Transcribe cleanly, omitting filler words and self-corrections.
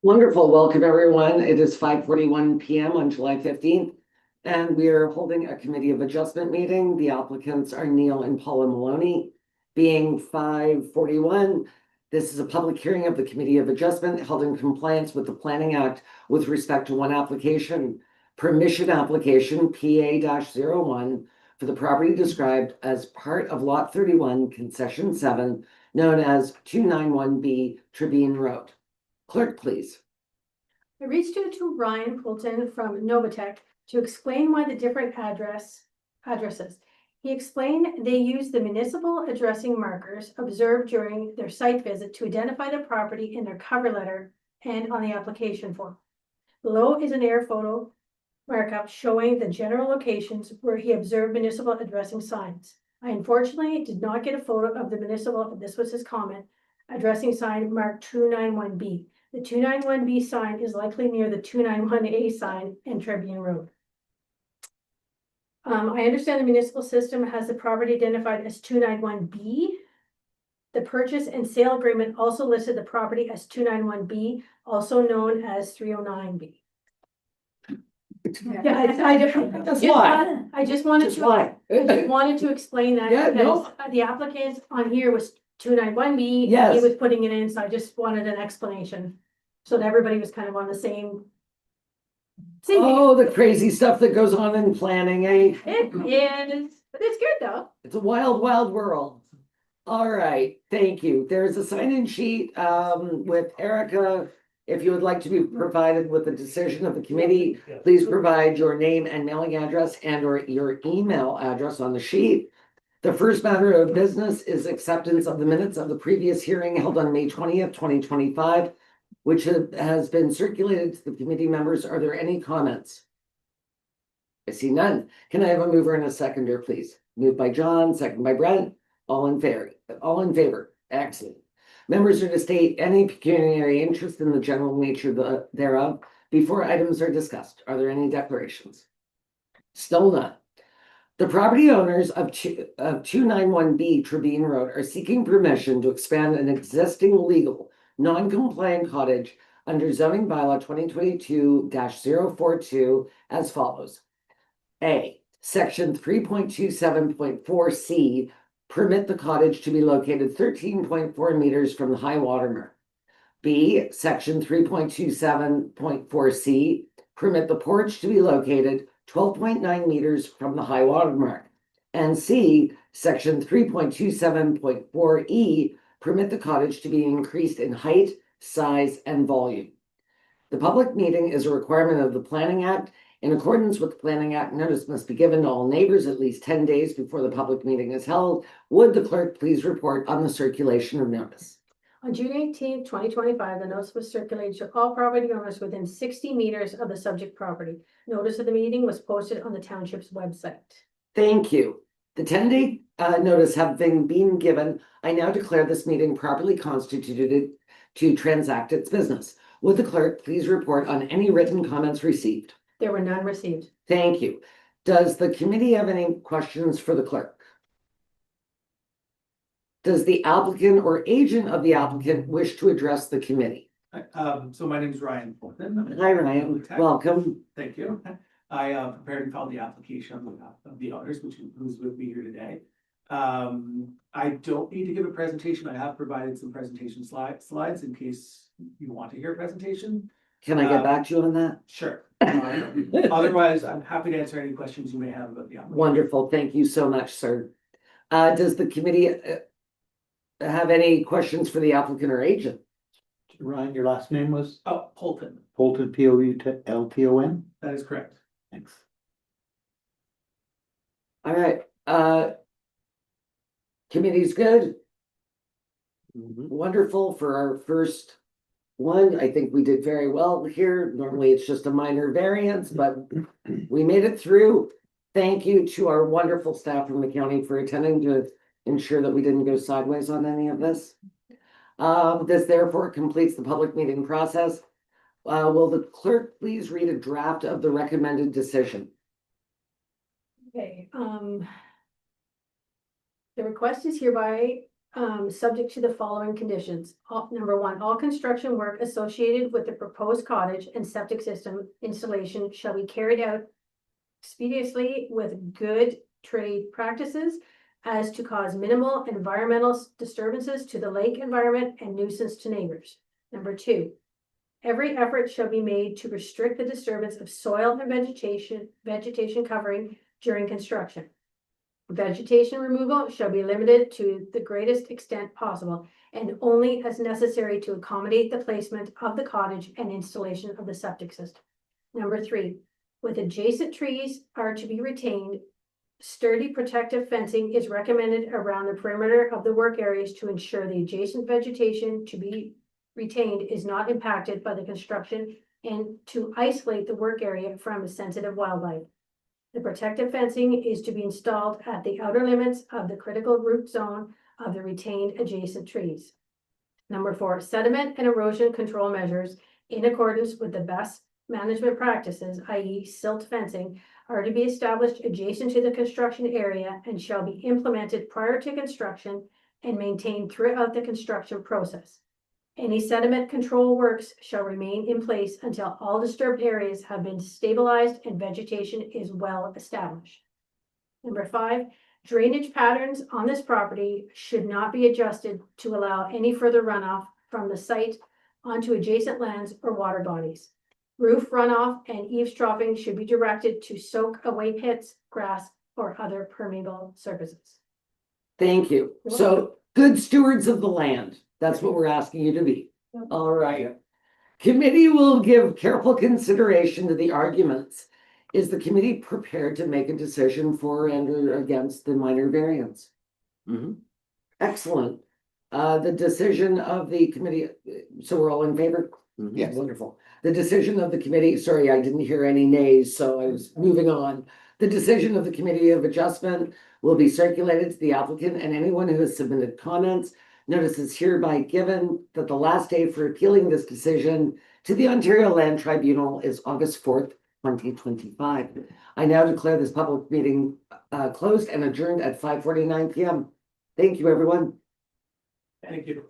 Wonderful. Welcome, everyone. It is 5:41 p.m. on July 15th, and we are holding a committee of adjustment meeting. The applicants are Neil and Paula Maloney. Being 5:41, this is a public hearing of the Committee of Adjustment held in compliance with the Planning Act with respect to one application, permission application PA-01 for the property described as part of Lot 31, Concession 7, known as 291B Tribune Road. Clerk, please. I reached out to Ryan Poulton from Novatech to explain why the different addresses. He explained they use the municipal addressing markers observed during their site visit to identify the property in their cover letter and on the application form. Below is an air photo markup showing the general locations where he observed municipal addressing signs. I unfortunately did not get a photo of the municipal, this was his comment, addressing sign marked 291B. The 291B sign is likely near the 291A sign in Tribune Road. I understand the municipal system has the property identified as 291B. The purchase and sale agreement also listed the property as 291B, also known as 309B. Yeah, I just wanted to explain that because the applicant on here was 291B. Yes. He was putting it in, so I just wanted an explanation so that everybody was kind of on the same. Oh, the crazy stuff that goes on in planning, eh? It is, but it's good though. It's a wild, wild world. All right, thank you. There's a sign-in sheet with Erica. If you would like to be provided with the decision of the committee, please provide your name and mailing address and/or your email address on the sheet. The first matter of business is acceptance of the minutes of the previous hearing held on May 20th, 2025, which has been circulated to the committee members. Are there any comments? I see none. Can I have a mover and a seconder, please? Moved by John, second by Brent. All in favor? All in favor. Excellent. Members are to state any pecuniary interest in the general nature thereof before items are discussed. Are there any declarations? Still none. The property owners of 291B Tribune Road are seeking permission to expand an existing legal non-compliant cottage under zoning bylaw 2022-042 as follows. A, section 3.27.4C, permit the cottage to be located 13.4 meters from the high water mark. B, section 3.27.4C, permit the porch to be located 12.9 meters from the high water mark. And C, section 3.27.4E, permit the cottage to be increased in height, size, and volume. The public meeting is a requirement of the Planning Act. In accordance with the Planning Act, notice must be given to all neighbors at least 10 days before the public meeting is held. Would the clerk please report on the circulation of notice? On June 18th, 2025, the notice was circulated to all property owners within 60 meters of the subject property. Notice of the meeting was posted on the township's website. Thank you. The 10-day notice having been given, I now declare this meeting properly constituted to transact its business. Would the clerk please report on any written comments received? There were none received. Thank you. Does the committee have any questions for the clerk? Does the applicant or agent of the applicant wish to address the committee? So my name is Ryan Poulton. Hi, Ryan. Welcome. Thank you. I prepared and filed the application on behalf of the owners, who's with me here today. I don't need to give a presentation. I have provided some presentation slides in case you want to hear a presentation. Can I get back to you on that? Sure. Otherwise, I'm happy to answer any questions you may have about the application. Wonderful. Thank you so much, sir. Does the committee have any questions for the applicant or agent? Ryan, your last name was? Oh, Poulton. Poulton, Poulton? That is correct. Thanks. All right. Committee's good. Wonderful for our first one. I think we did very well here. Normally it's just a minor variance, but we made it through. Thank you to our wonderful staff from the county for attending to ensure that we didn't go sideways on any of this. This therefore completes the public meeting process. Will the clerk please read a draft of the recommended decision? Okay. The request is hereby subject to the following conditions. Number one, all construction work associated with the proposed cottage and septic system installation shall be carried out expeditiously with good trade practices as to cause minimal environmental disturbances to the lake environment and nuisance to neighbors. Number two, every effort shall be made to restrict the disturbance of soil and vegetation covering during construction. Vegetation removal shall be limited to the greatest extent possible and only as necessary to accommodate the placement of the cottage and installation of the septic system. Number three, with adjacent trees are to be retained, sturdy protective fencing is recommended around the perimeter of the work areas to ensure the adjacent vegetation to be retained is not impacted by the construction and to isolate the work area from sensitive wildlife. The protective fencing is to be installed at the outer limits of the critical root zone of the retained adjacent trees. Number four, sediment and erosion control measures in accordance with the best management practices, i.e. silt fencing, are to be established adjacent to the construction area and shall be implemented prior to construction and maintained throughout the construction process. Any sediment control works shall remain in place until all disturbed areas have been stabilized and vegetation is well established. Number five, drainage patterns on this property should not be adjusted to allow any further runoff from the site onto adjacent lands or water bodies. Roof runoff and eavesdropping should be directed to soak away pits, grass, or other permeable surfaces. Thank you. You're So good stewards of the land. That's what we're asking you to be. Yep. All right. Committee will give careful consideration to the arguments. Is the committee prepared to make a decision for and or against the minor variance? Excellent. The decision of the committee, so we're all in favor? Yes. Wonderful. The decision of the committee, sorry, I didn't hear any nays, so I was moving on. The decision of the Committee of Adjustment will be circulated to the applicant and anyone who has submitted comments. Notice is hereby given that the last day for appealing this decision to the Ontario Land Tribunal is August 4th, 2025. I now declare this public meeting closed and adjourned at 5:49 p.m. Thank you, everyone. Thank you.